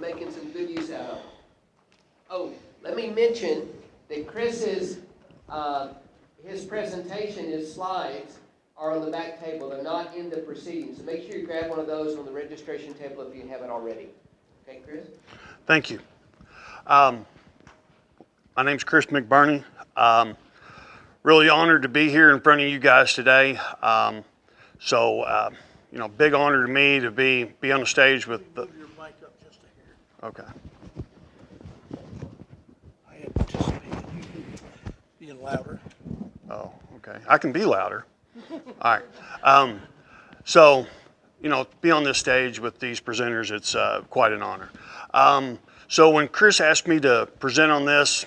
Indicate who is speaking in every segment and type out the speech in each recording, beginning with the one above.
Speaker 1: making some good use out of. Oh, let me mention that Chris's his presentation, his slides, are on the back table. They're not in the proceedings. So make sure you grab one of those on the registration table if you haven't already. Okay, Chris?
Speaker 2: Thank you. My name's Chris McBurney. Really honored to be here in front of you guys today. You know, big honor to me to be on the stage with the...
Speaker 3: Move your mic up just a hair.
Speaker 2: Okay.
Speaker 3: I anticipate you being louder.
Speaker 2: Oh, okay. I can be louder. All right. You know, be on this stage with these presenters, it's quite an honor. So when Chris asked me to present on this,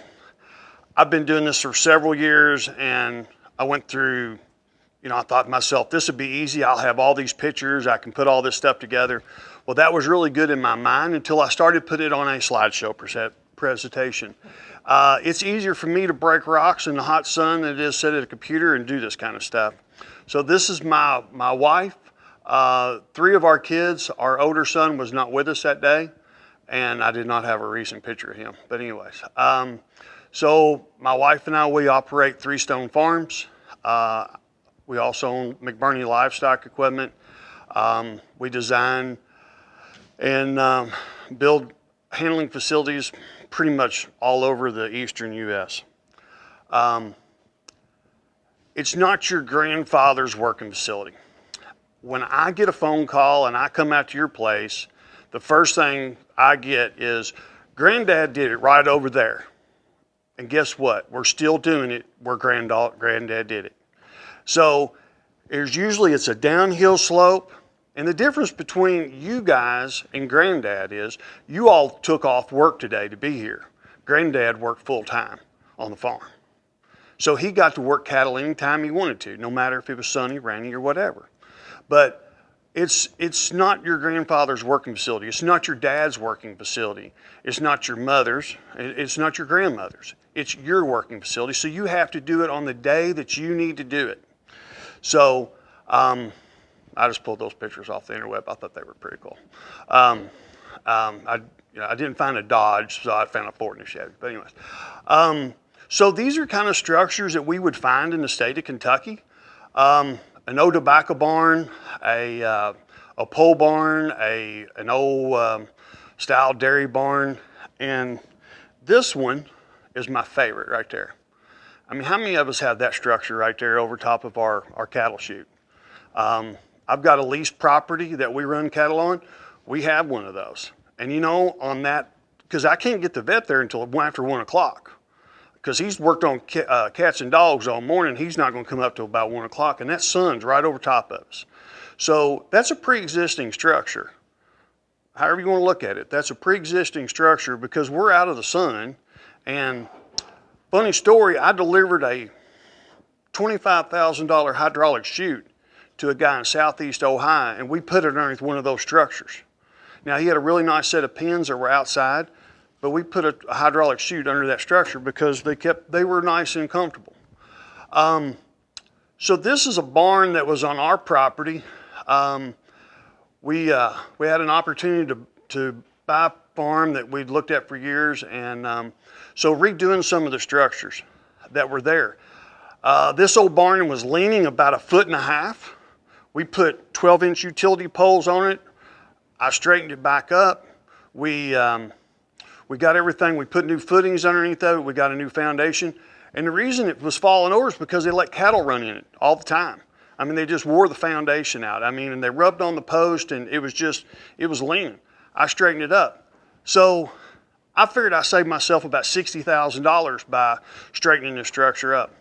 Speaker 2: I've been doing this for several years, and I went through, you know, I thought to myself, this would be easy. I'll have all these pictures. I can put all this stuff together. Well, that was really good in my mind until I started putting it on a slideshow presentation. It's easier for me to break rocks in the hot sun than it is sit at a computer and do this kind of stuff. So this is my wife. 3 of our kids. Our older son was not with us that day, and I did not have a recent picture of him. But anyways, so my wife and I, we operate 3 Stone Farms. We also own McBurney Livestock equipment. We design and build handling facilities pretty much all over the eastern U.S. It's not your grandfather's working facility. When I get a phone call and I come out to your place, the first thing I get is, Granddad did it right over there. And guess what? We're still doing it where Granddad did it. So it's a downhill slope. And the difference between you guys and Granddad is you all took off work today to be here. Granddad worked full time on the farm. So he got to work cattle anytime he wanted to, no matter if it was sunny, rainy, or whatever. But it's not your grandfather's working facility. It's not your dad's working facility. It's not your mother's. It's not your grandmother's. It's your working facility. So you have to do it on the day that you need to do it. So I just pulled those pictures off the interweb. I thought they were pretty cool. I didn't find a Dodge, so I found a Ford and a Chevy. But anyways, so these are kind of structures that we would find in the state of Kentucky. An old tobacco barn, a pole barn, an old style dairy barn, and this one is my favorite right there. I mean, how many of us have that structure right there over top of our cattle chute? I've got a leased property that we run cattle on. We have one of those. And you know, on that, because I can't get the vet there until after 1 o'clock. Because he's worked on cats and dogs all morning. He's not going to come up till about 1 o'clock, and that sun's right over top of us. So that's a pre-existing structure. However you want to look at it, that's a pre-existing structure because we're out of the sun. And funny story, I delivered a $25,000 hydraulic chute to a guy in Southeast Ohio, and we put it underneath one of those structures. Now, he had a really nice set of pins that were outside, but we put a hydraulic chute under that structure because they were nice and comfortable. So this is a barn that was on our property. We had an opportunity to buy a farm that we'd looked at for years, and so redoing some of the structures that were there. This old barn was leaning about 1.5 feet. We put 12-inch utility poles on it. I straightened it back up. We got everything. We put new footings underneath of it. We got a new foundation. And the reason it was falling over is because they let cattle run in it all the time. I mean, they just wore the foundation out. I mean, and they rubbed on the post, and it was leaning. I straightened it up. So I figured I saved myself about $60,000 by straightening this structure up.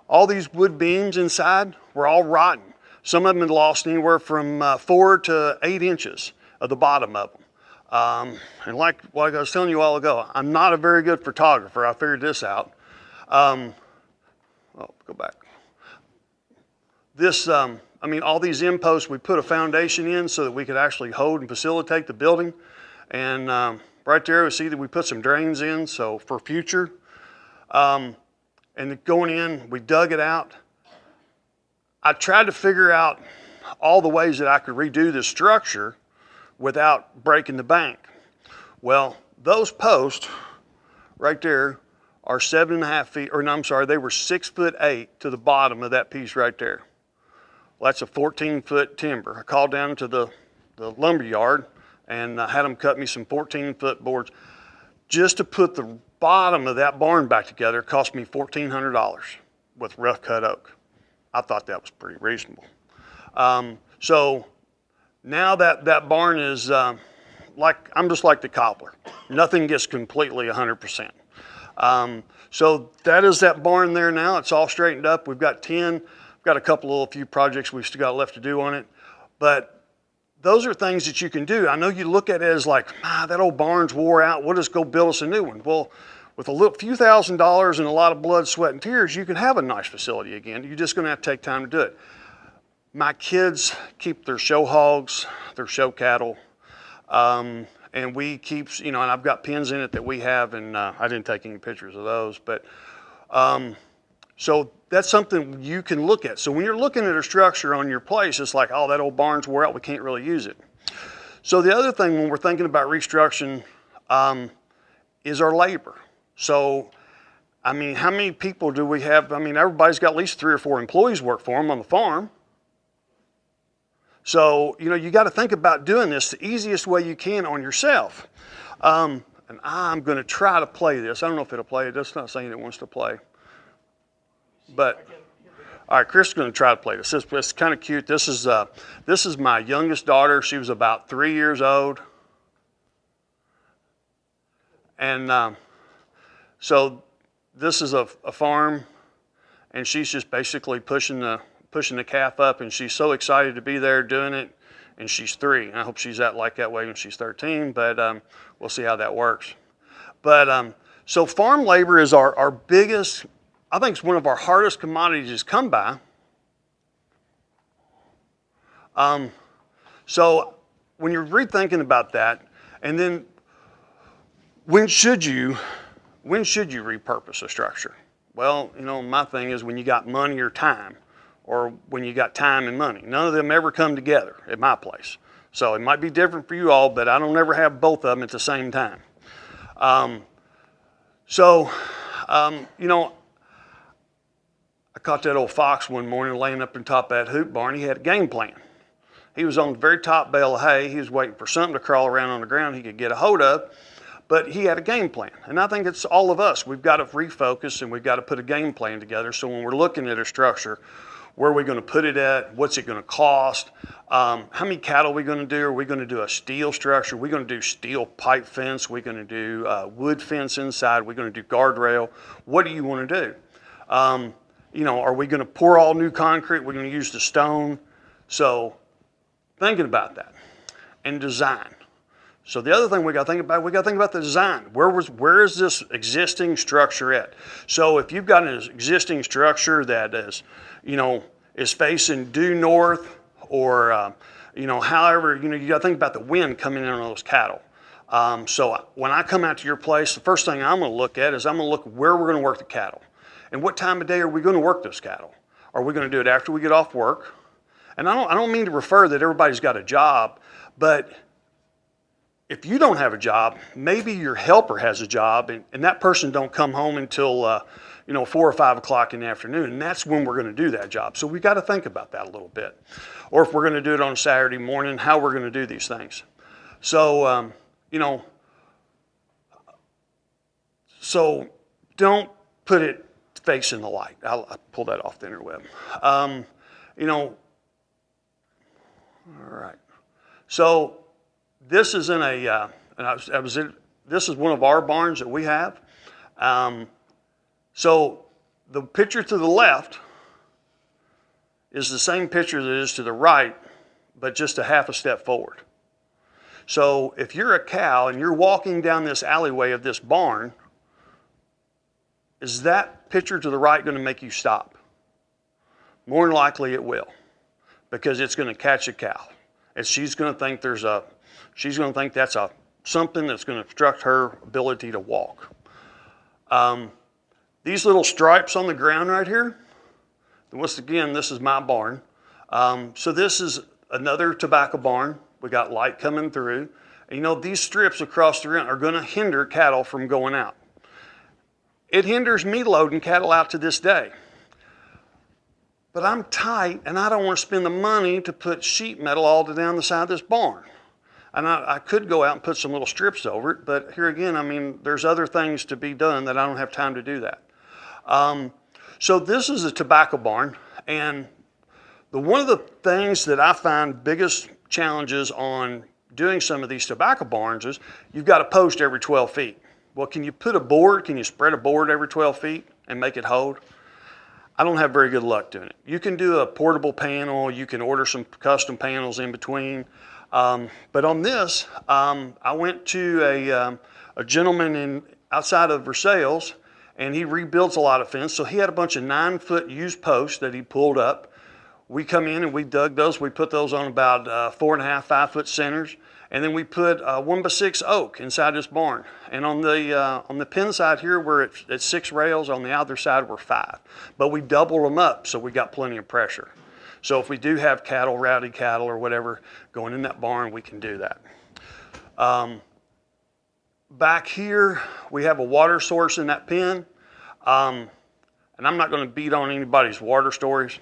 Speaker 2: All these wood beams inside were all rotten. Some of them had lost anywhere from 4 to 8 inches of the bottom of them. And like I was telling you a while ago, I'm not a very good photographer. I figured this out. Go back. This, all these end posts, we put a foundation in so that we could actually hold and facilitate the building. And right there, we see that we put some drains in, so for future. And going in, we dug it out. I tried to figure out all the ways that I could redo this structure without breaking the bank. Well, those posts right there are 7.5 feet, or no, I'm sorry, they were 6'8" to the bottom of that piece right there. Well, that's a 14-foot timber. I called down to the lumber yard and had them cut me some 14-foot boards. Just to put the bottom of that barn back together cost me $1,400 with rough cut oak. I thought that was pretty reasonable. So now that barn is I'm just like the cobbler. Nothing gets completely 100%. So that is that barn there now. It's all straightened up. We've got 10. We've got a few projects we've still got left to do on it. But those are things that you can do. I know you look at it as like, that old barn's wore out. We'll just go build us a new one. Well, with a few $1,000s and a lot of blood, sweat, and tears, you can have a nice facility again. You're just going to have to take time to do it. My kids keep their show hogs, their show cattle. And we keep, and I've got pens in it that we have, and I didn't take any pictures of those, but so that's something you can look at. So when you're looking at a structure on your place, it's like, oh, that old barn's wore out, we can't really use it. So the other thing when we're thinking about restructuring is our labor. So, how many people do we have? Everybody's got at least 3 or 4 employees work for them on the farm. So, you got to think about doing this the easiest way you can on yourself. And I'm going to try to play this. I don't know if it'll play. It's not saying it wants to play. But, all right, Chris is going to try to play this. It's kind of cute. This is my youngest daughter. She was about 3 years old. And so this is a farm, and she's just basically pushing the calf up, and she's so excited to be there doing it, and she's 3. I hope she's like that way when she's 13, but we'll see how that works. But so farm labor is our biggest, I think it's one of our hardest commodities to come by. So when you're rethinking about that, and then when should you repurpose a structure? Well, my thing is when you got money or time, or when you got time and money. None of them ever come together at my place. So it might be different for you all, but I don't ever have both of them at the same time. I caught that old fox one morning laying up on top of that hoop barn. He had a game plan. He was on the very top bale of hay. He was waiting for something to crawl around on the ground he could get a hold of, but he had a game plan. And I think it's all of us. We've got to refocus and we've got to put a game plan together. So when we're looking at a structure, where are we going to put it at? What's it going to cost? How many cattle are we going to do? Are we going to do a steel structure? Are we going to do steel pipe fence? Are we going to do wood fence inside? Are we going to do guardrail? What do you want to do? Are we going to pour all new concrete? We're going to use the stone. So thinking about that and design. So the other thing we got to think about the design. Where is this existing structure at? So if you've got an existing structure that is, is facing due north, or however, you got to think about the wind coming in on those cattle. So when I come out to your place, the first thing I'm going to look at is I'm going to look where we're going to work the cattle, and what time of day are we going to work those cattle? Are we going to do it after we get off work? And I don't mean to refer that everybody's got a job, but if you don't have a job, maybe your helper has a job, and that person don't come home until 4 or 5 o'clock in the afternoon, and that's when we're going to do that job. So we got to think about that a little bit. Or if we're going to do it on Saturday morning, how we're going to do these things. So so don't put it facing the light. I'll pull that off the interweb. All right. So this is in this is one of our barns that we have. So the picture to the left is the same picture that is to the right, but just a half a step forward. So if you're a cow and you're walking down this alleyway of this barn, is that picture to the right going to make you stop? More than likely it will, because it's going to catch a cow. And she's going to think that's something that's going to obstruct her ability to walk. These little stripes on the ground right here, once again, this is my barn. So this is another tobacco barn. We got light coming through. You know, these strips across the ground are going to hinder cattle from going out. It hinders me loading cattle out to this day. But I'm tight, and I don't want to spend the money to put sheet metal all down the side of this barn. And I could go out and put some little strips over it, but here again, I mean, there's other things to be done that I don't have time to do that. So this is a tobacco barn, and one of the things that I find biggest challenges on doing some of these tobacco barns is you've got a post every 12 feet. Well, can you spread a board every 12 feet and make it hold? I don't have very good luck doing it. You can do a portable panel, you can order some custom panels in between. But on this, I went to a gentleman outside of Versailles, and he rebuilds a lot of fence. So he had a bunch of 9-foot used posts that he pulled up. We come in and we dug those. We put those on about 4.5, 5-foot centers. And then we put 1x6 oak inside this barn. And on the pin side here, we're at 6 rails. On the other side, we're 5. But we double them up, so we got plenty of pressure. So if we do have cattle, rowdy cattle or whatever, going in that barn, we can do that. Back here, we have a water source in that pen. And I'm not going to beat on anybody's water stories.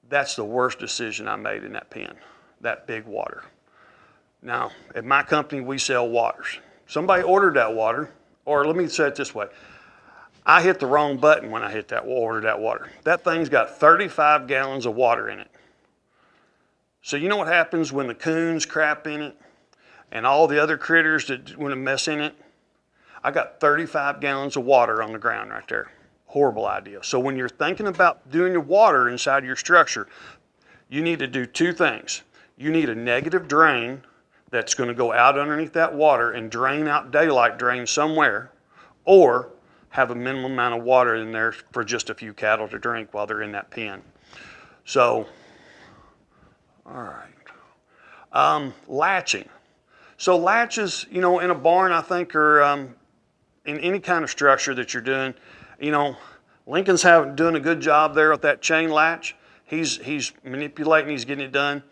Speaker 2: That's the worst decision I made in that pen, that big water. Now, at my company, we sell waters. Somebody ordered that water, or let me say it this way. I hit the wrong button when I ordered that water. That thing's got 35 gallons of water in it. So you know what happens when the coons crap in it and all the other critters that want to mess in it? I got 35 gallons of water on the ground right there. Horrible idea. So when you're thinking about doing your water inside your structure, you need to do 2 things. You need a negative drain that's going to go out underneath that water and drain out daylight drain somewhere, or have a minimum amount of water in there for just a few cattle to drink while they're in that pen. So, all right. Latching. So latches, you know, in a barn, I think are, in any kind of structure that you're doing, you know, Lincoln's doing a good job there with that chain latch. He's manipulating, he's getting it done.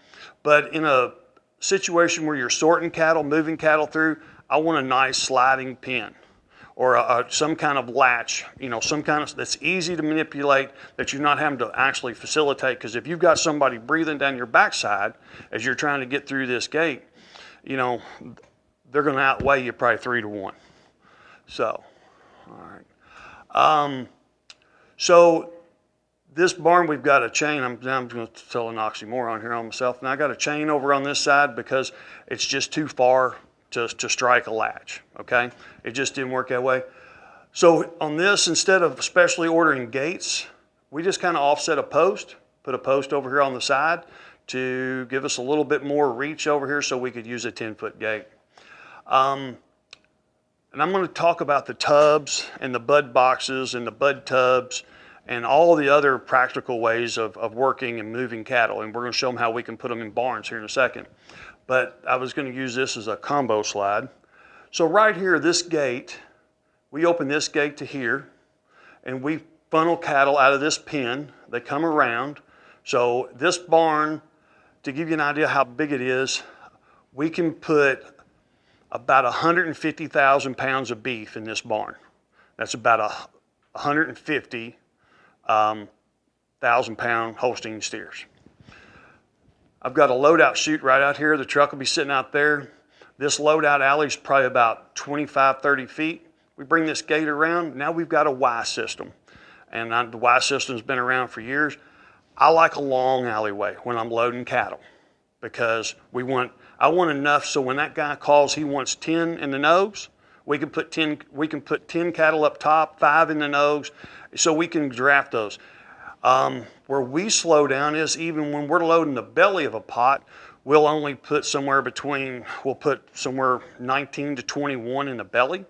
Speaker 2: But in a situation where you're sorting cattle, moving cattle through, I want a nice sliding pen or some kind of latch, you know, some kind of that's easy to manipulate, that you're not having to actually facilitate. Because if you've got somebody breathing down your backside as you're trying to get through this gate, you know, they're going to outweigh you probably 3 to 1. So, all right. So this barn, we've got a chain. I'm going to tell an oxymoron here on myself. And I got a chain over on this side because it's just too far to strike a latch, okay? It just didn't work that way. So on this, instead of specially ordering gates, we just kind of offset a post, put a post over here on the side to give us a little bit more reach over here so we could use a 10-foot gate. And I'm going to talk about the tubs and the bud boxes and the bud tubs and all the other practical ways of working and moving cattle. And we're going to show them how we can put them in barns here in a second. But I was going to use this as a combo slide. So right here, this gate, we open this gate to here, and we funnel cattle out of this pen. They come around. So this barn, to give you an idea how big it is, we can put about 150,000 pounds of beef in this barn. That's about 150 1,000-pound Holstein steers. I've got a loadout chute right out here. The truck will be sitting out there. This loadout alley is probably about 25, 30 feet. We bring this gate around. Now we've got a Y system. And the Y system's been around for years. I like a long alleyway when I'm loading cattle because I want enough so when that guy calls he wants 10 in the nose, we can put 10 cattle up top, 5 in the nose, so we can draft those. Where we slow down is even when we're loading the belly of a pot, we'll only put somewhere 19 to 21 in the belly.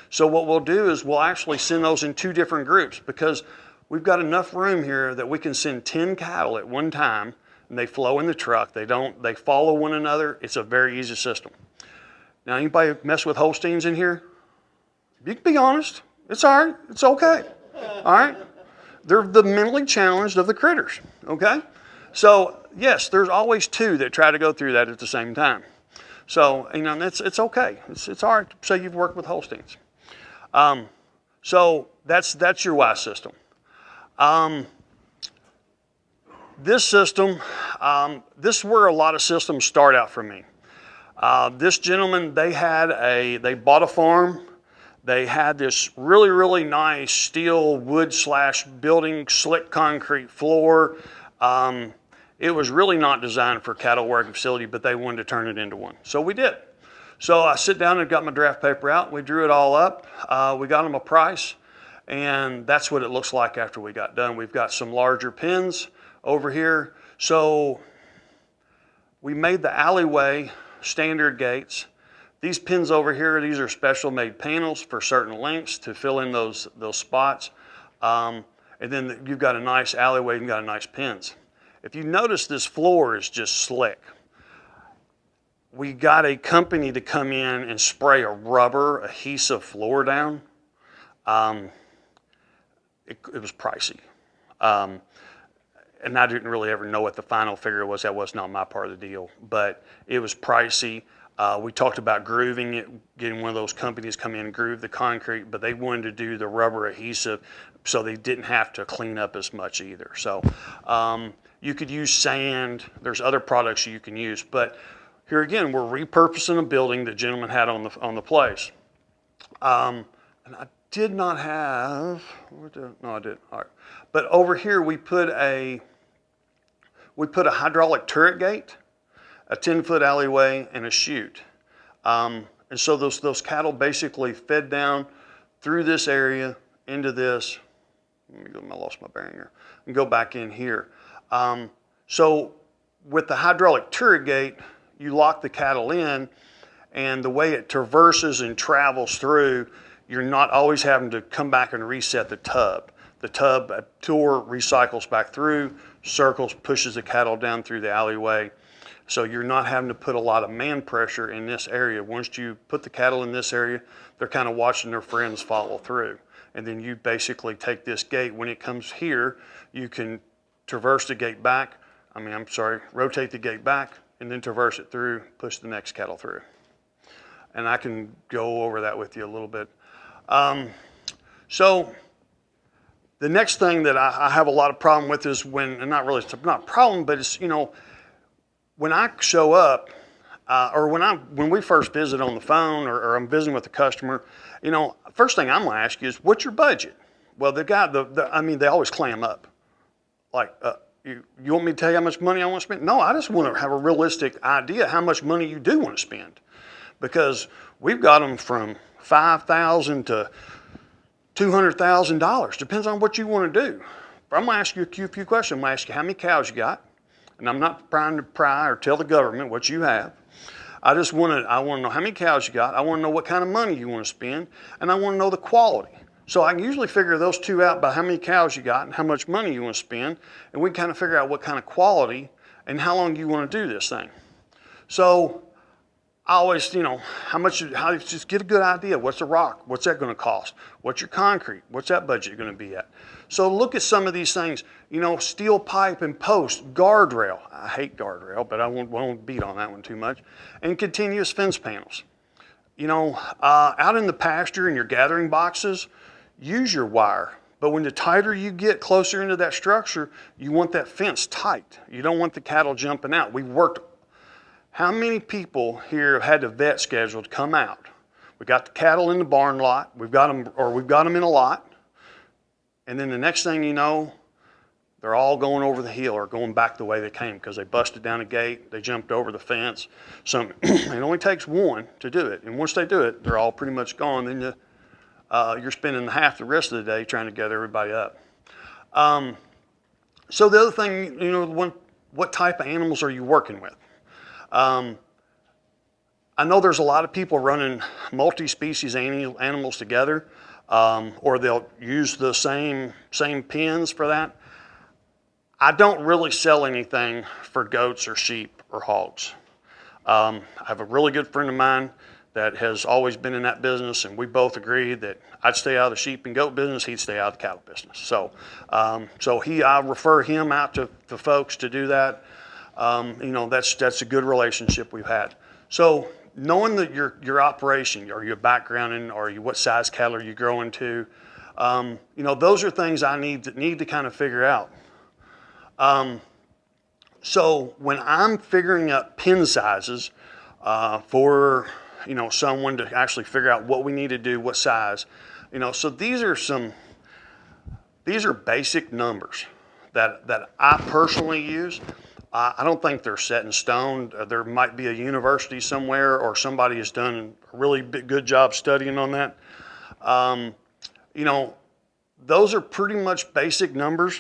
Speaker 2: So what we'll do is we'll actually send those in 2 different groups because we've got enough room here that we can send 10 cattle at one time, and they flow in the truck. They follow one another. It's a very easy system. Now, anybody mess with Holsteins in here? You can be honest. It's all right. It's okay. All right? They're the mentally challenged of the critters, okay? So, yes, there's always 2 that try to go through that at the same time. So, you know, it's okay. It's all right to say you've worked with Holsteins. So that's your Y system. This system, this is where a lot of systems start out for me. This gentleman, they bought a farm. They had this really, really nice steel wood / building slick concrete floor. It was really not designed for cattle working facility, but they wanted to turn it into one. So we did. So I sit down and got my draft paper out. We drew it all up. We got them a price, and that's what it looks like after we got done. We've got some larger pins over here. So we made the alleyway standard gates. These pins over here, these are special made panels for certain lengths to fill in those spots. And then you've got a nice alleyway, you've got a nice pins. If you notice, this floor is just slick. We got a company to come in and spray a rubber adhesive floor down. It was pricey. And I didn't really ever know what the final figure was. That was not my part of the deal, but it was pricey. We talked about grooving it, getting one of those companies come in and groove the concrete, but they wanted to do the rubber adhesive so they didn't have to clean up as much either. So you could use sand. There's other products you can use, but here again, we're repurposing a building the gentleman had on the place. And I did not have, no, I did. All right. But over here we put a hydraulic turret gate, a 10-foot alleyway, and a chute. And so those cattle basically fed down through this area into this. Let me go, I lost my bearing here. And go back in here. So with the hydraulic turret gate, you lock the cattle in, and the way it traverses and travels through, you're not always having to come back and reset the tub. The tub tour recycles back through, circles, pushes the cattle down through the alleyway. So you're not having to put a lot of man pressure in this area. Once you put the cattle in this area, they're kind of watching their friends follow through. And then you basically take this gate. When it comes here, you can traverse the gate back. Rotate the gate back and then traverse it through, push the next cattle through. And I can go over that with you a little bit. So the next thing that I have a lot of problem with is when, and not really, it's not a problem, but it's, you know, when I show up, or when we first visit on the phone, or I'm visiting with the customer, you know, first thing I'm gonna ask you is, what's your budget? Well, the guy, they always clam up. Like, you want me to tell you how much money I want to spend? No, I just want to have a realistic idea how much money you do want to spend, because we've got them from $5,000 to $200,000. Depends on what you want to do. But I'm gonna ask you a few questions. I'm gonna ask you how many cows you got. And I'm not trying to pry or tell the government what you have. I want to know how many cows you got. I want to know what kind of money you want to spend, and I want to know the quality. So I can usually figure those two out by how many cows you got and how much money you want to spend, and we kind of figure out what kind of quality and how long you want to do this thing. So I always, you know, just get a good idea. What's the rock? What's that going to cost? What's your concrete? What's that budget going to be at? So look at some of these things, you know, steel pipe and post, guardrail. I hate guardrail, but I won't beat on that one too much. And continuous fence panels. You know, out in the pasture in your gathering boxes, use your wire. But when the tighter you get closer into that structure, you want that fence tight. You don't want the cattle jumping out. We've worked. How many people here have had the vet scheduled to come out? We got the cattle in the barn lot. We've got them in a lot. And then the next thing you know, they're all going over the hill or going back the way they came because they busted down a gate, they jumped over the fence. So it only takes one to do it. And once they do it, they're all pretty much gone. Then you're spending half the rest of the day trying to gather everybody up. So the other thing, you know, what type of animals are you working with? I know there's a lot of people running multi-species animals together, or they'll use the same pens for that. I don't really sell anything for goats or sheep or hogs. I have a really good friend of mine that has always been in that business, and we both agreed that I'd stay out of the sheep and goat business, he'd stay out of the cattle business. So, I refer him out to folks to do that. You know, that's a good relationship we've had. So knowing that your operation or your background in, or what size cattle are you growing to, those are things I need to kind of figure out. So when I'm figuring out pen sizes for someone to actually figure out what we need to do, what size, so these are basic numbers that I personally use. I don't think they're set in stone. There might be a university somewhere or somebody has done a really good job studying on that. Those are pretty much basic numbers.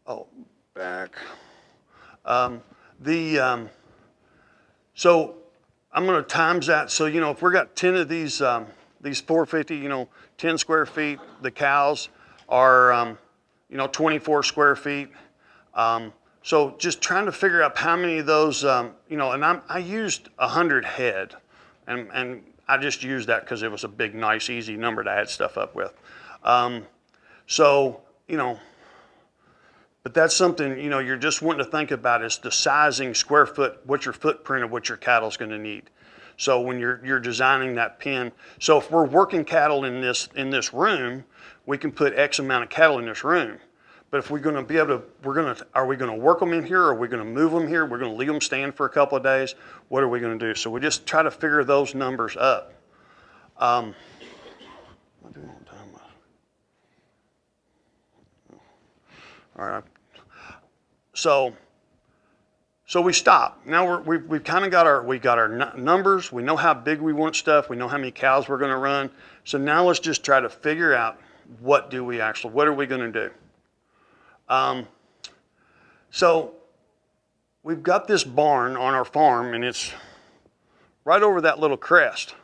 Speaker 2: Oh, back. So I'm going to times that. So, if we got 10 of these 450, 10 square feet, the cows are, 24 square feet. So just trying to figure out how many of those, and I used 100 head, and I just used that because it was a big, nice, easy number to add stuff up with. But that's something, you're just wanting to think about is the sizing square foot, what your footprint of what your cattle's going to need. So when you're designing that pen, so if we're working cattle in this room, we can put X amount of cattle in this room. But if we're going to be able to, are we going to work them in here? Are we going to move them here? We're going to leave them stand for a couple of days. What are we going to do? So we just try to figure those numbers up. All right. So we stop. Now we've kind of got our numbers. We know how big we want stuff. We know how many cows we're going to run. So now let's just try to figure out what are we going to do? So we've got this barn on our farm, and it's right over that little crest.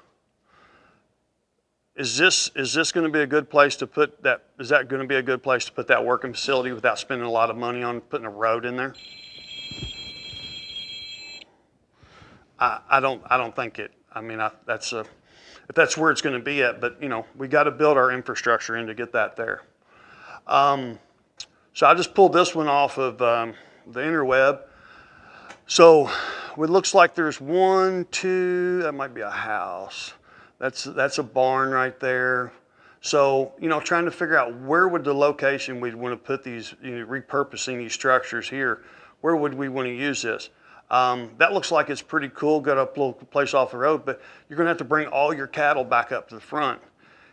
Speaker 2: Is this going to be a good place to put that? Is that going to be a good place to put that working facility without spending a lot of money on putting a road in there? I don't think it. I mean, if that's where it's going to be at, but we got to build our infrastructure in to get that there. So I just pulled this one off of the interweb. So it looks like there's 1, 2. That might be a house. That's a barn right there. So, trying to figure out where would the location we'd want to put these, repurposing these structures here, where would we want to use this? That looks like it's pretty cool, got a little place off the road, but you're going to have to bring all your cattle back up to the front.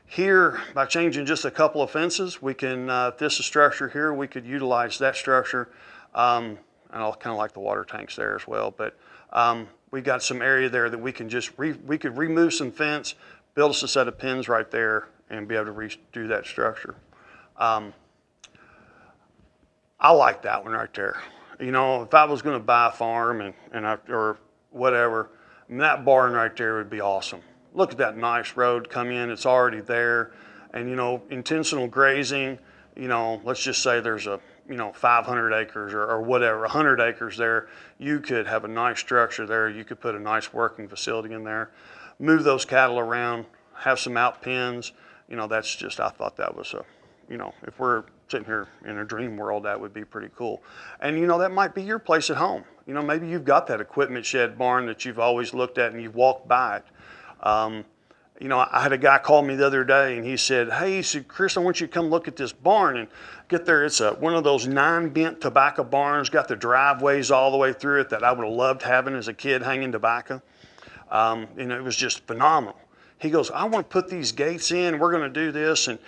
Speaker 2: Here, by changing just a couple of fences, we can, if this is structure here, we could utilize that structure. And I'll kind of like the water tanks there as well, but we got some area there that we can just, we could remove some fence, build us a set of pins right there, and be able to redo that structure. I like that one right there. If I was going to buy a farm or whatever, that barn right there would be awesome. Look at that nice road come in, it's already there. And intentional grazing, let's just say there's a 500 acres or whatever, 100 acres there, you could have a nice structure there. You could put a nice working facility in there, move those cattle around, have some out pens. That's just, I thought that was if we're sitting here in a dream world, that would be pretty cool. And that might be your place at home. Maybe you've got that equipment shed barn that you've always looked at and you've walked by it. I had a guy call me the other day and he said, hey, Chris, I want you to come look at this barn and get there. It's one of those 9-bent tobacco barns, got the driveways all the way through it that I would have loved having as a kid hanging tobacco. It was just phenomenal. He goes, I want to put these gates in, we're going to do this. And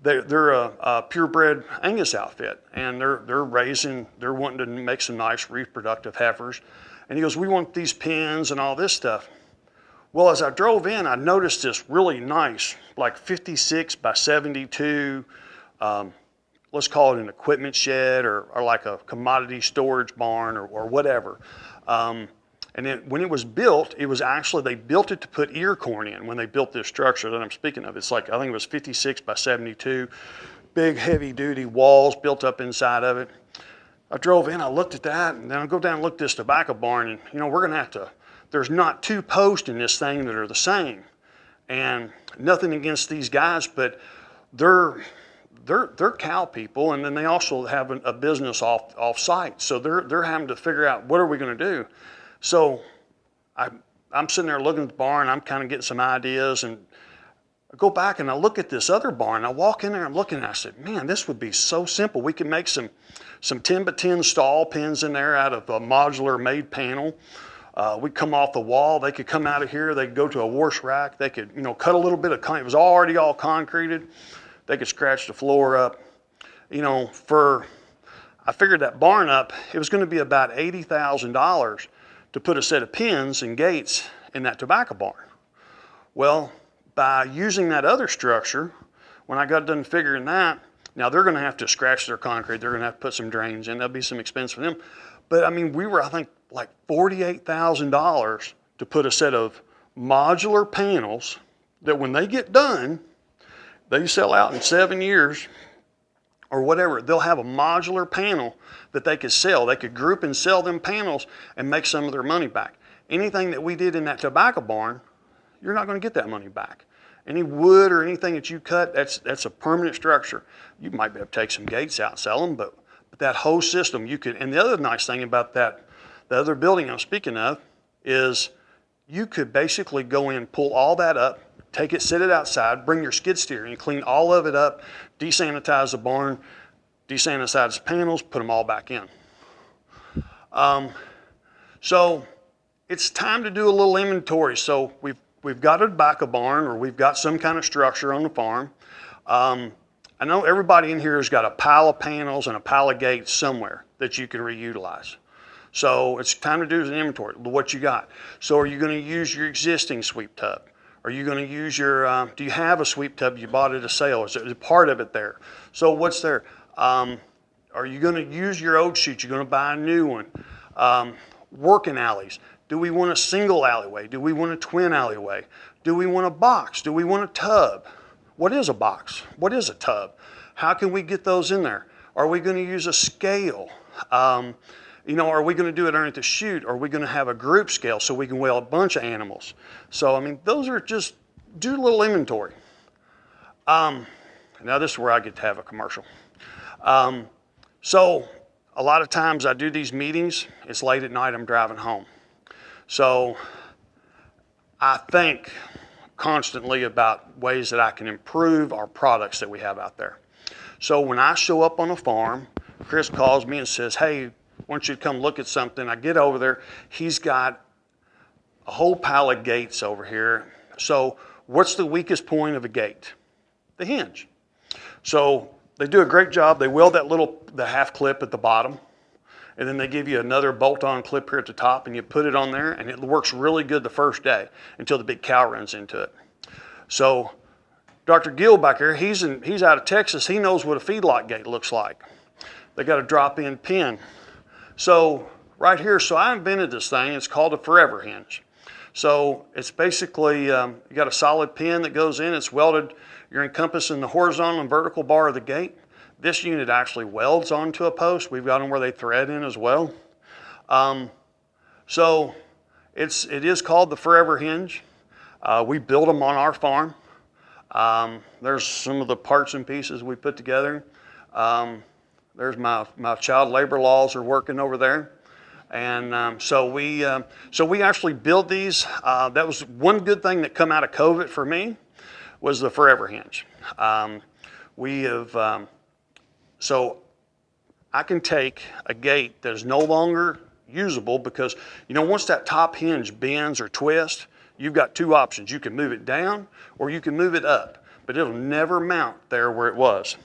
Speaker 2: they're a purebred Angus outfit, and they're wanting to make some nice reproductive heifers. And he goes, we want these pens and all this stuff. Well, as I drove in, I noticed this really nice, like 56 by 72, let's call it an equipment shed or like a commodity storage barn or whatever. And then when it was built, it was actually, they built it to put ear corn in when they built this structure that I'm speaking of. It's like, I think it was 56 by 72, big heavy duty walls built up inside of it. I drove in, I looked at that, and then I go down and look at this tobacco barn, and we're gonna have to, there's not 2 posts in this thing that are the same. And nothing against these guys, but they're cow people, and then they also have a business off site. So they're having to figure out, what are we gonna do? So I I'm sitting there looking at the barn, I'm kind of getting some ideas, and I go back and I look at this other barn. I walk in there, I'm looking, and I said, man, this would be so simple. We could make some 10 by 10 stall pens in there out of a modular made panel. We'd come off the wall. They could come out of here. They could go to a wash rack. They could, cut a little bit of concrete. It was already all concreted. They could scratch the floor up. I figured that barn up, it was going to be about $80,000 to put a set of pins and gates in that tobacco barn. Well, by using that other structure, when I got done figuring that, now they're going to have to scratch their concrete. They're going to have to put some drains in. There'll be some expense for them. But I mean, we were, I think, like $48,000 to put a set of modular panels that when they get done, they sell out in 7 years or whatever. They'll have a modular panel that they could sell. They could group and sell them panels and make some of their money back. Anything that we did in that tobacco barn, you're not going to get that money back. Any wood or anything that you cut, that's a permanent structure. You might be able to take some gates out and sell them, but that whole system you could. And the other nice thing about that, the other building I'm speaking of, is you could basically go in, pull all that up, take it, sit it outside, bring your skid steer and clean all of it up, desanitize the barn, desanitize the panels, put them all back in. So it's time to do a little inventory. So we've got a tobacco barn, or we've got some kind of structure on the farm. I know everybody in here has got a pile of panels and a pile of gates somewhere that you can reutilize. So it's time to do an inventory, what you got. So are you going to use your existing sweep tub? Are you going to use your, do you have a sweep tub you bought at a sale? Is there part of it there? So what's there? Are you going to use your old chute? You're going to buy a new one. Working alleys. Do we want a single alleyway? Do we want a twin alleyway? Do we want a box? Do we want a tub? What is a box? What is a tub? How can we get those in there? Are we going to use a scale? Are we going to do it underneath the chute? Are we going to have a group scale so we can weigh a bunch of animals? So, I mean, those are just, do a little inventory. Now this is where I get to have a commercial. So a lot of times I do these meetings, it's late at night, I'm driving home. So I think constantly about ways that I can improve our products that we have out there. So when I show up on a farm, Chris calls me and says, hey, I want you to come look at something. I get over there, he's got a whole pile of gates over here. So what's the weakest point of a gate? The hinge. So they do a great job. They weld the half clip at the bottom, and then they give you another bolt-on clip here at the top, and you put it on there, and it works really good the first day until the big cow runs into it. So Dr. Gill back here, he's out of Texas. He knows what a feedlot gate looks like. They got a drop-in pin. So right here, so I invented this thing. It's called a forever hinge. So it's basically, you got a solid pin that goes in. It's welded. You're encompassing the horizontal and vertical bar of the gate. This unit actually welds onto a post. We've got them where they thread in as well. So it is called the forever hinge. We build them on our farm. There's some of the parts and pieces we put together. There's my child labor laws are working over there. And so we actually build these. That was one good thing that come out of COVID for me, was the forever hinge. So I can take a gate that is no longer usable because, once that top hinge bends or twists, you've got two options. You can move it down or you can move it up, but it'll never mount there where it was.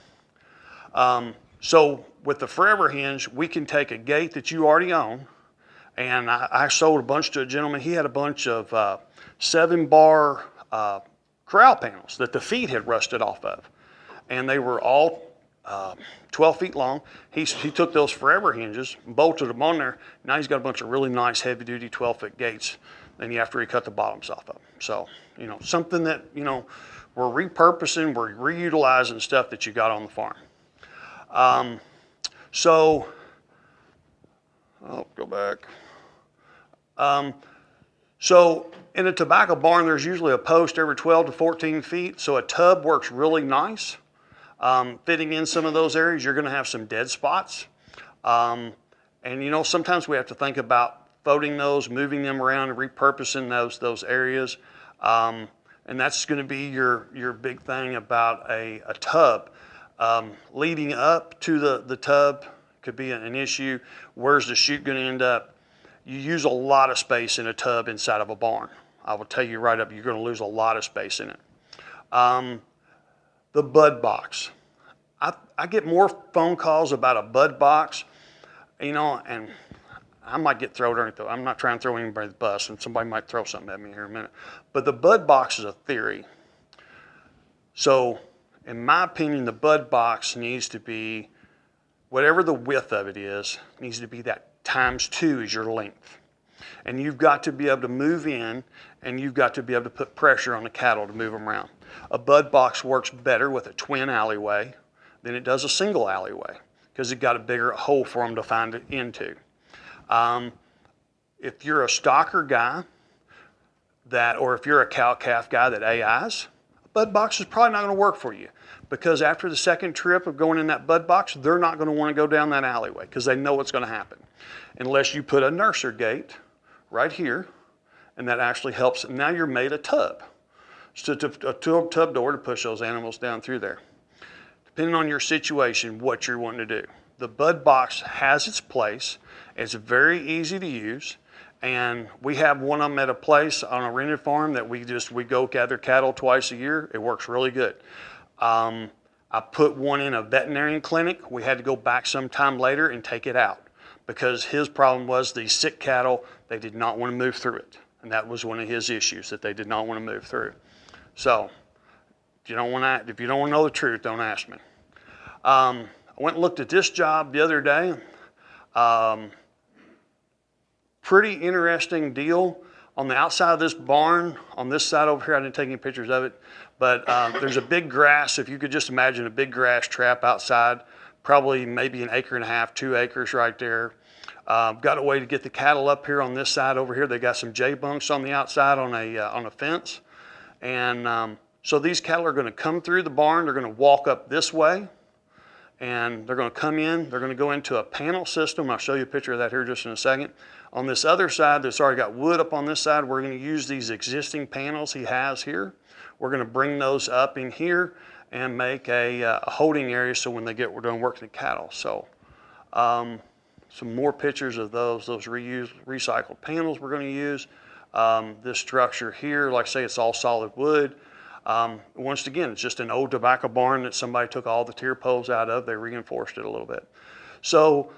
Speaker 2: So with the forever hinge, we can take a gate that you already own, and I sold a bunch to a gentleman. He had a bunch of 7-bar corral panels that the feet had rusted off of, and they were all 12 feet long. He took those forever hinges, bolted them on there. Now he's got a bunch of really nice heavy-duty 12-foot gates. Then after he cut the bottoms off of them. So, something that, we're repurposing, we're reutilizing stuff that you got on the farm. I'll go back. So in a tobacco barn, there's usually a post every 12 to 14 feet. So a tub works really nice. Fitting in some of those areas, you're going to have some dead spots. And sometimes we have to think about folding those, moving them around, and repurposing those areas. And that's going to be your big thing about a tub. Leading up to the tub could be an issue. Where's the chute going to end up? You use a lot of space in a tub inside of a barn. I will tell you right up, you're going to lose a lot of space in it. The bud box. I get more phone calls about a bud box, and I might get thrown during it. I'm not trying to throw anybody the bus, and somebody might throw something at me here in a minute. But the bud box is a theory. So, in my opinion, the bud box needs to be, whatever the width of it is, needs to be that ×2 is your length. And you've got to be able to move in, and you've got to be able to put pressure on the cattle to move them around. A bud box works better with a twin alleyway than it does a single alleyway, because you've got a bigger hole for them to find it into. If you're a stocker guy or if you're a cow-calf guy that AIs, a bud box is probably not going to work for you, because after the second trip of going in that bud box, they're not going to want to go down that alleyway because they know what's going to happen. Unless you put a nurser gate right here, and that actually helps. Now you're made a tub. So a tub door to push those animals down through there. Depending on your situation, what you're wanting to do. The bud box has its place. It's very easy to use. And we have one of them at a place on a rented farm that we go gather cattle twice a year. It works really good. I put one in a veterinarian clinic. We had to go back sometime later and take it out because his problem was these sick cattle, they did not want to move through it. And that was one of his issues, that they did not want to move through. So if you don't want to know the truth, don't ask me. I went and looked at this job the other day. Pretty interesting deal. On the outside of this barn, on this side over here, I didn't take any pictures of it, but there's a big grass, if you could just imagine a big grass trap outside, probably maybe 1.5 acres, 2 acres right there. Got a way to get the cattle up here on this side over here. They got some J bunks on the outside on a fence. And so these cattle are going to come through the barn. They're going to walk up this way, and they're going to come in. They're going to go into a panel system. I'll show you a picture of that here just in a second. On this other side, that's already got wood up on this side. We're going to use these existing panels he has here. We're going to bring those up in here and make a holding area so when we're done working the cattle. So some more pictures of those reused, recycled panels we're going to use. This structure here, like I say, it's all solid wood. Once again, it's just an old tobacco barn that somebody took all the tier poles out of. They reinforced it a little bit. So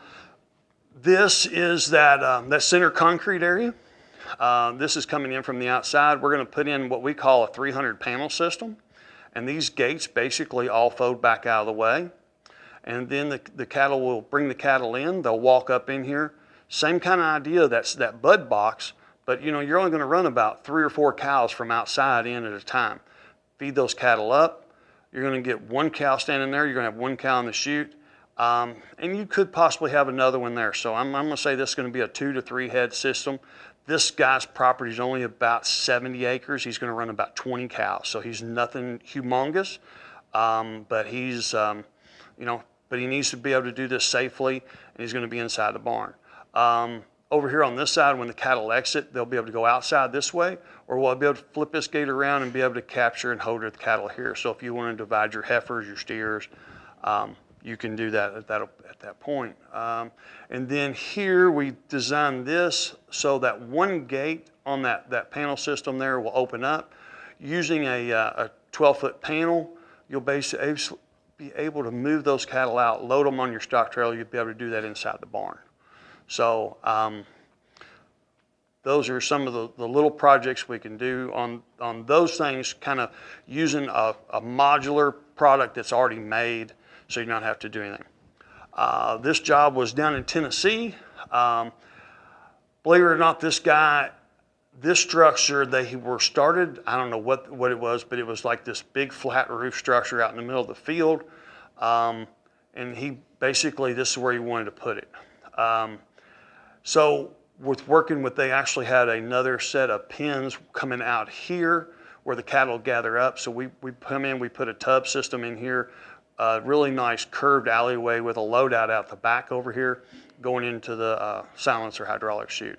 Speaker 2: this is that center concrete area. This is coming in from the outside. We're going to put in what we call a 300 panel system. And these gates basically all fold back out of the way. And then the cattle will bring the cattle in. They'll walk up in here. Same kind of idea, that's that bud box. But you're only going to run about 3 or 4 cows from outside in at a time. Feed those cattle up. You're going to get 1 cow standing there. You're going to have 1 cow in the chute. And you could possibly have another one there. So I'm going to say this is going to be a 2 to 3 head system. This guy's property is only about 70 acres. He's going to run about 20 cows. So he's nothing humongous, but he's, but he needs to be able to do this safely, and he's going to be inside the barn. Over here on this side, when the cattle exit, they'll be able to go outside this way, or we'll be able to flip this gate around and be able to capture and hold the cattle here. So if you want to divide your heifers, your steers, you can do that at that point. And then here we designed this so that one gate on that panel system there will open up. Using a 12-foot panel, you'll basically be able to move those cattle out, load them on your stock trailer. You'll be able to do that inside the barn. So those are some of the little projects we can do on those things, kind of using a modular product that's already made, so you don't have to do anything. This job was down in Tennessee. Believe it or not, this structure, they were started, I don't know what it was, but it was like this big flat roof structure out in the middle of the field. And this is where he wanted to put it. So with working with, they actually had another set of pens coming out here where the cattle gather up. So we come in, we put a tub system in here, a really nice curved alleyway with a loadout out the back over here going into the silencer hydraulic chute.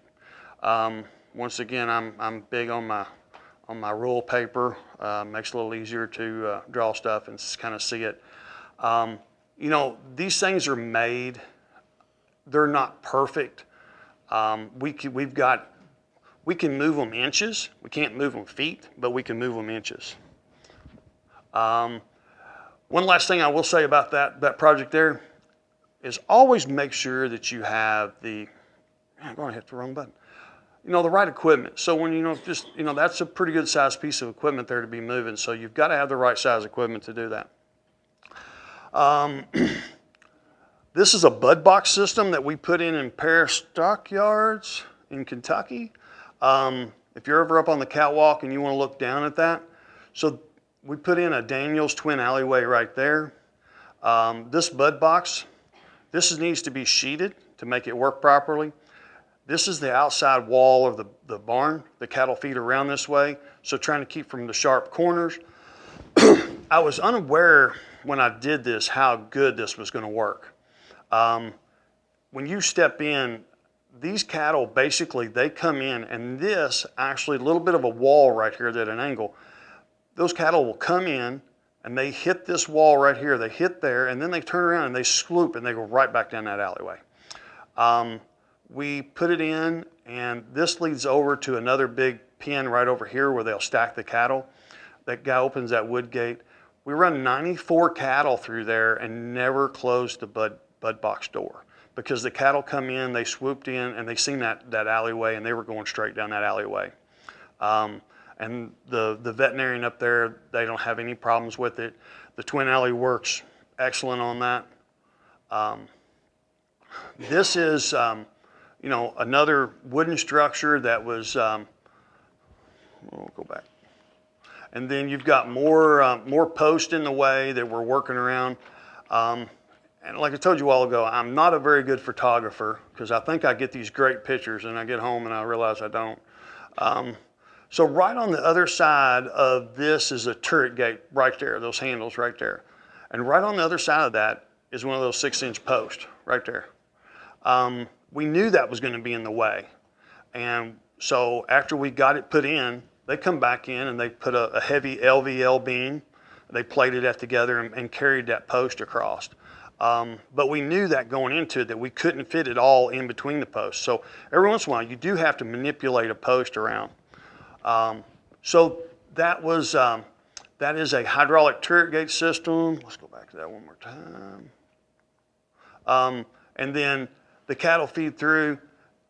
Speaker 2: Once again, I'm big on my rule paper. Makes it a little easier to draw stuff and kind of see it. You know, these things are made. They're not perfect. We can move them inches. We can't move them feet, but we can move them inches. One last thing I will say about that project there is always make sure that you have I'm going to hit the wrong button. You know, the right equipment. So when that's a pretty good size piece of equipment there to be moving. So you've got to have the right size equipment to do that. This is a bud box system that we put in pair stockyards in Kentucky. If you're ever up on the catwalk and you want to look down at that, so we put in a Daniels twin alleyway right there. This bud box, needs to be sheeted to make it work properly. This is the outside wall of the barn. The cattle feed around this way, so trying to keep from the sharp corners. I was unaware when I did this how good this was going to work. When you step in, these cattle basically, they come in, and this actually a little bit of a wall right here at an angle. Those cattle will come in and they hit this wall right here, they hit there, and then they turn around and they swoop and they go right back down that alleyway. We put it in, and this leads over to another big pen right over here where they'll stack the cattle. That guy opens that wood gate. We run 94 cattle through there and never closed the bud box door because the cattle come in, they swooped in, and they seen that alleyway, and they were going straight down that alleyway. And the veterinarian up there, they don't have any problems with it. The twin alley works excellent on that. This is, you know, another wooden structure that was, we'll go back. And then you've got more posts in the way that we're working around. And like I told you a while ago, I'm not a very good photographer because I think I get these great pictures and I get home and I realize I don't. So right on the other side of this is a turret gate right there, those handles right there. And right on the other side of that is one of those 6-inch posts right there. We knew that was going to be in the way. And so after we got it put in, they come back in and they put a heavy LVL beam. They plated that together and carried that post across. But we knew that going into it that we couldn't fit it all in between the posts. So every once in a while you do have to manipulate a post around. So that is a hydraulic turret gate system. Let's go back to that one more time. And then the cattle feed through.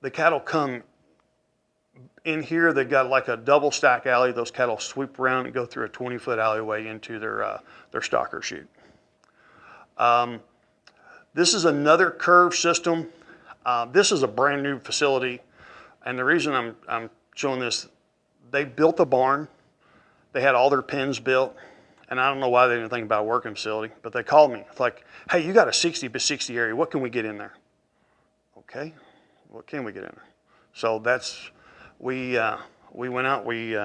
Speaker 2: The cattle come in here. They've got like a double stack alley. Those cattle sweep around and go through a 20-foot alleyway into their stocker chute. This is another curve system. This is a brand new facility, and the reason I'm showing this, they built a barn. They had all their pens built, and I don't know why they didn't think about a working facility, but they called me. It's like, hey, you got a 60 by 60 area. What can we get in there? Okay, what can we get in there? So that's, we went out, we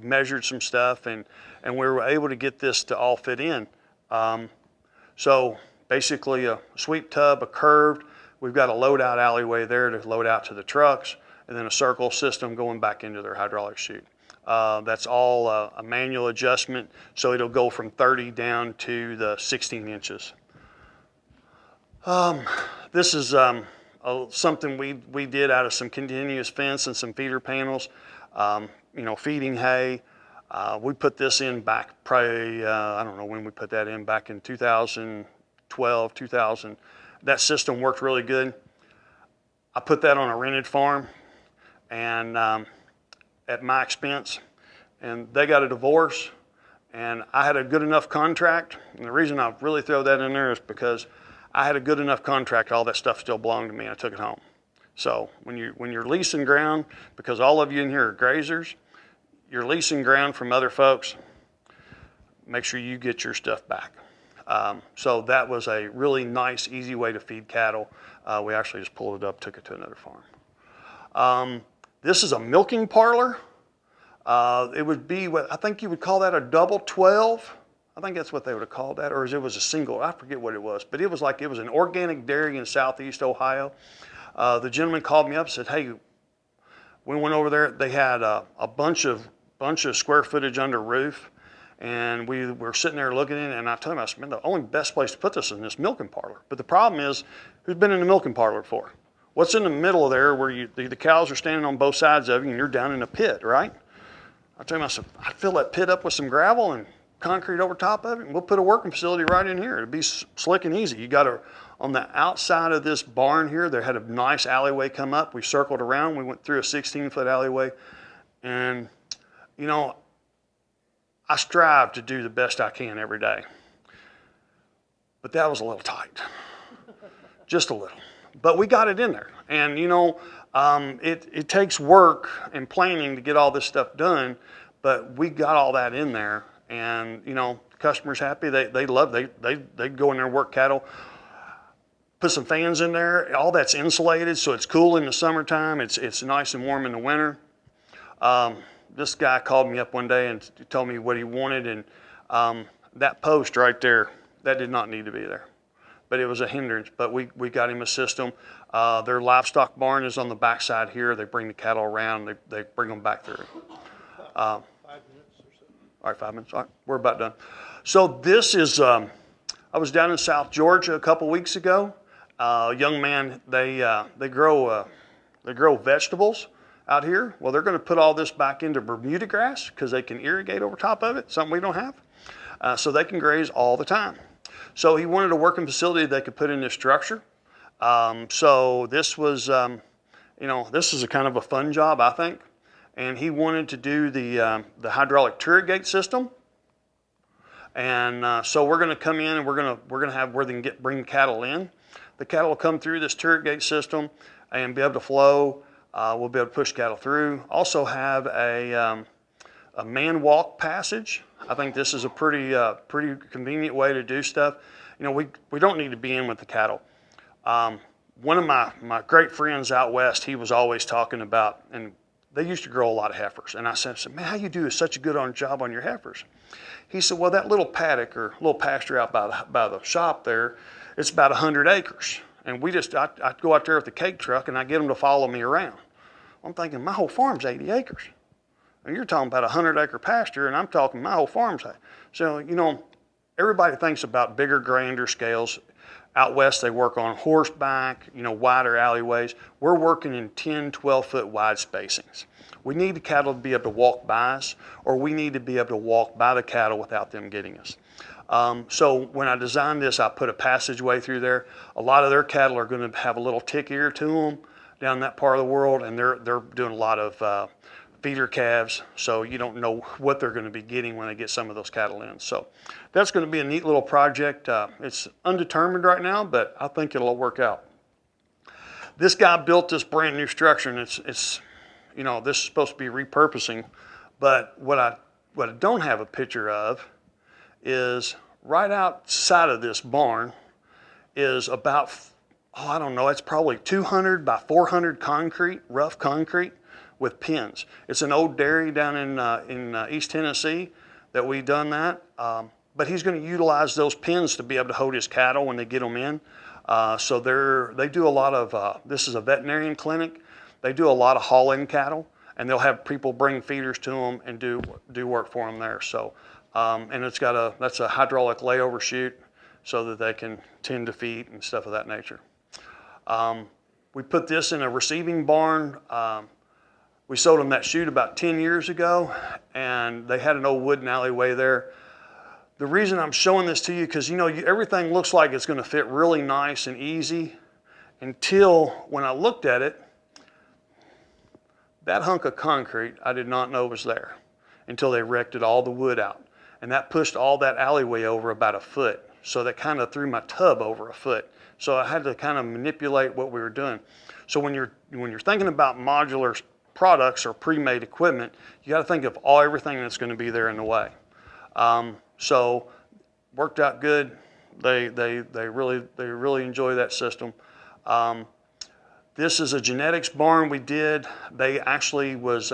Speaker 2: measured some stuff, and we were able to get this to all fit in. So basically a sweep tub, a curved, we've got a load out alleyway there to load out to the trucks, and then a circle system going back into their hydraulic chute. That's all a manual adjustment, so it'll go from 30 down to the 16 inches. This is something we did out of some continuous fence and some feeder panels, you know, feeding hay. We put this in back probably, I don't know when we put that in, back in 2012, 2000. That system worked really good. I put that on a rented farm and at my expense, and they got a divorce, and I had a good enough contract. And the reason I really throw that in there is because I had a good enough contract, all that stuff still belonged to me, and I took it home. So when you're leasing ground, because all of you in here are grazers, you're leasing ground from other folks, make sure you get your stuff back. So that was a really nice, easy way to feed cattle. We actually just pulled it up, took it to another farm. This is a milking parlor. It would be what I think you would call that a double 12. I think that's what they would have called that, or it was a single, I forget what it was, but it was an organic dairy in Southeast Ohio. The gentleman called me up and said, hey, We went over there. They had a bunch of square footage under roof, and we were sitting there looking in it, and I told him, I said, man, the only best place to put this is in this milking parlor. But the problem is, who's been in the milking parlor before? What's in the middle of there where the cows are standing on both sides of you and you're down in a pit, right? I told him, I said, I'd fill that pit up with some gravel and concrete over top of it, and we'll put a working facility right in here. It'd be slick and easy. You got to, on the outside of this barn here, there had a nice alleyway come up. We circled around. We went through a 16-foot alleyway, and, you know, I strive to do the best I can every day. But that was a little tight, just a little. But we got it in there. And, you know, it takes work and planning to get all this stuff done, but we got all that in there. And, you know, customers happy. They love, they go in there and work cattle. Put some fans in there. All that's insulated, so it's cool in the summertime. It's nice and warm in the winter. This guy called me up one day and told me what he wanted, and that post right there, that did not need to be there. But it was a hindrance, but we got him a system. Their livestock barn is on the backside here. They bring the cattle around, they bring them back through.
Speaker 3: 5 minutes or so.
Speaker 2: All right, 5 minutes, all right, we're about done. So this is, I was down in South Georgia a couple weeks ago. Young man, they grow vegetables out here. Well, they're going to put all this back into Bermuda grass because they can irrigate over top of it, something we don't have. So they can graze all the time. So he wanted a working facility they could put in this structure. So this was, you know, this is a kind of a fun job, I think. And he wanted to do the hydraulic turret gate system. And so we're going to come in and we're going to have where they can bring cattle in. The cattle will come through this turret gate system and be able to flow. We'll be able to push cattle through. Also have a man walk passage. I think this is a pretty convenient way to do stuff. You know, we don't need to be in with the cattle. One of my great friends out west, he was always talking about, and they used to grow a lot of heifers. And I said, man, how you do such a good job on your heifers? He said, well, that little paddock or little pasture out by the shop there, it's about 100 acres. And I go out there with the cake truck and I get them to follow me around. I'm thinking, my whole farm's 80 acres. And you're talking about 100-acre pasture, and I'm talking my whole farm's. So, you know, everybody thinks about bigger, grander scales. Out west, they work on horseback, you know, wider alleyways. We're working in 10, 12-foot wide spacings. We need the cattle to be able to walk by us, or we need to be able to walk by the cattle without them getting us. So when I designed this, I put a passageway through there. A lot of their cattle are going to have a little tick ear to them down that part of the world, and they're doing a lot of feeder calves, so you don't know what they're going to be getting when they get some of those cattle in. So that's going to be a neat little project. It's undetermined right now, but I think it'll work out. This guy built this brand new structure, and it's you know, this is supposed to be repurposing, but what I don't have a picture of is right outside of this barn is about, I don't know, it's probably 200 by 400 concrete, rough concrete with pins. It's an old dairy down in East Tennessee that we done that. But he's going to utilize those pins to be able to hold his cattle when they get them in. So they do a lot of, this is a veterinarian clinic. They do a lot of haul-in cattle, and they'll have people bring feeders to them and do work for them there. So, and that's a hydraulic layover chute so that they can tend to feed and stuff of that nature. We put this in a receiving barn. We sold them that chute about 10 years ago, and they had an old wooden alleyway there. The reason I'm showing this to you, because you know, everything looks like it's going to fit really nice and easy until when I looked at it, that hunk of concrete I did not know was there until they erected all the wood out. And that pushed all that alleyway over about a foot. So that kind of threw my tub over a foot. So I had to kind of manipulate what we were doing. So when you're thinking about modular products or pre-made equipment, you got to think of everything that's going to be there in the way. So worked out good. They really enjoy that system. This is a genetics barn we did. They actually was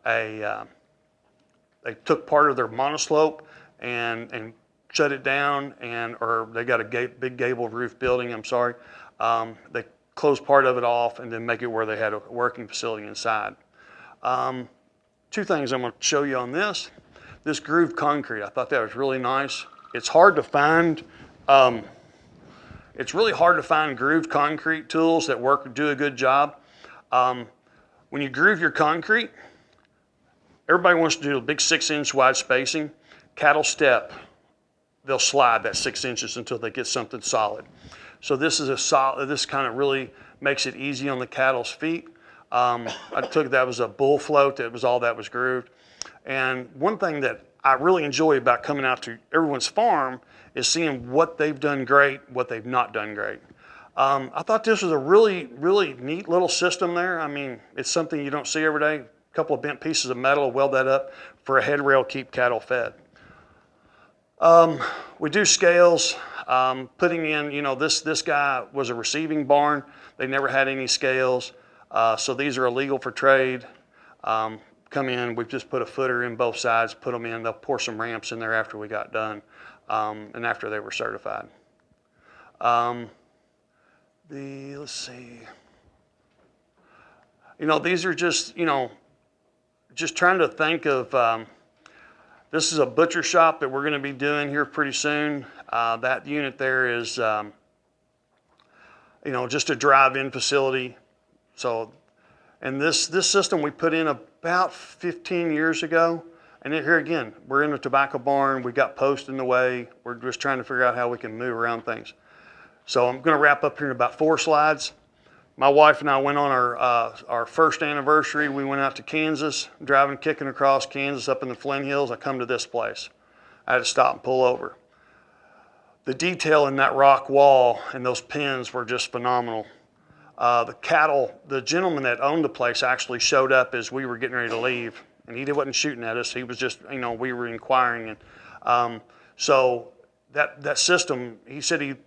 Speaker 2: they took part of their monoslope and shut it down, or they got a big gable roof building. I'm sorry. They close part of it off and then make it where they had a working facility inside. Two things I'm going to show you on this. This grooved concrete, I thought that was really nice. It's hard to find, it's really hard to find grooved concrete tools that do a good job. When you groove your concrete, everybody wants to do a big 6-inch wide spacing. Cattle step, they'll slide that 6 inches until they get something solid. So this is a solid, this kind of really makes it easy on the cattle's feet. I took that was a bull float, that was all that was grooved. And one thing that I really enjoy about coming out to everyone's farm is seeing what they've done great, what they've not done great. I thought this was a really, really neat little system there. I mean, it's something you don't see every day. A couple of bent pieces of metal, weld that up for a head rail, keep cattle fed. We do scales, putting in, you know, this guy was a receiving barn. They never had any scales. So these are illegal for trade. Come in, we've just put a footer in both sides, put them in, they'll pour some ramps in there after we got done, and after they were certified. Let's see. You know, these are just, you know, just trying to think of, this is a butcher shop that we're going to be doing here pretty soon. That unit there is, you know, just a drive-in facility. So, and this system we put in about 15 years ago. And here again, we're in a tobacco barn. We've got posts in the way. We're just trying to figure out how we can move around things. So I'm going to wrap up here in about 4 slides. My wife and I went on our first anniversary. We went out to Kansas, driving, kicking across Kansas up in the Flint Hills. I come to this place. I had to stop and pull over. The detail in that rock wall and those pins were just phenomenal. The gentleman that owned the place actually showed up as we were getting ready to leave, and he wasn't shooting at us. He was just, you know, we were inquiring. And so that system, he said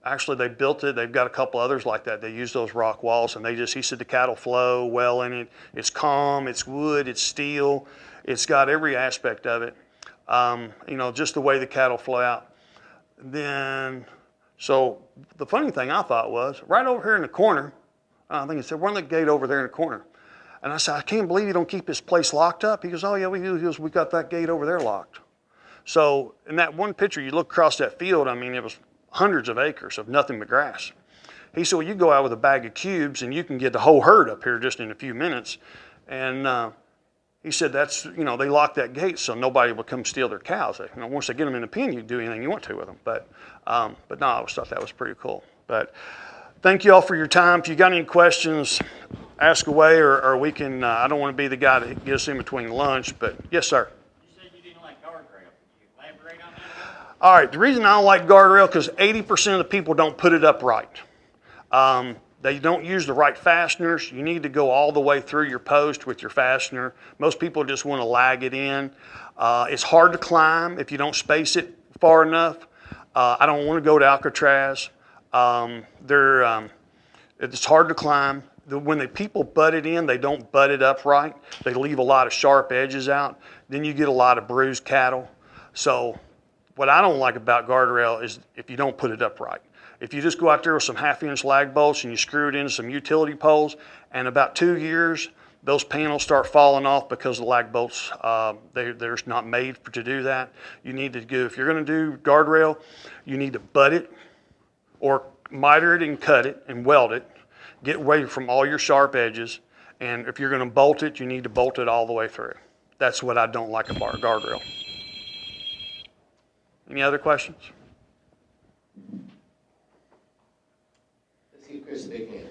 Speaker 2: actually they built it. They've got a couple others like that. They use those rock walls, and he said the cattle flow well in it. It's calm, it's wood, it's steel. It's got every aspect of it. You know, just the way the cattle flow out. Then, so the funny thing I thought was, right over here in the corner, I think he said, we're on the gate over there in the corner. And I said, I can't believe you don't keep this place locked up. He goes, oh yeah, we do. He goes, we got that gate over there locked. So in that one picture, you look across that field, I mean, it was hundreds of acres of nothing but grass. He said, well, you go out with a bag of cubes and you can get the whole herd up here just in a few minutes. And he said, that's, you know, they lock that gate so nobody will come steal their cows. You know, once they get them in the pen, you can do anything you want to with them. But no, I always thought that was pretty cool. But thank you all for your time. If you got any questions, ask away, or we can, I don't want to be the guy that gets in between lunch, but yes, sir.
Speaker 4: You said you didn't like guardrail. Can you elaborate on that?
Speaker 2: All right, the reason I don't like guardrail, because 80% of the people don't put it up right. They don't use the right fasteners. You need to go all the way through your post with your fastener. Most people just want to lag it in. It's hard to climb if you don't space it far enough. I don't want to go to Alcatraz. It's hard to climb. When the people butt it in, they don't butt it up right. They leave a lot of sharp edges out. Then you get a lot of bruised cattle. So what I don't like about guardrail is if you don't put it up right. If you just go out there with some 1/2-inch lag bolts and you screw it into some utility poles, and about 2 years, those panels start falling off because the lag bolts, they're not made to do that. You need to go, if you're going to do guardrail, you need to butt it or miter it and cut it and weld it. Get away from all your sharp edges. And if you're going to bolt it, you need to bolt it all the way through. That's what I don't like about guardrail. Any other questions?
Speaker 1: Let's give Chris a big hand.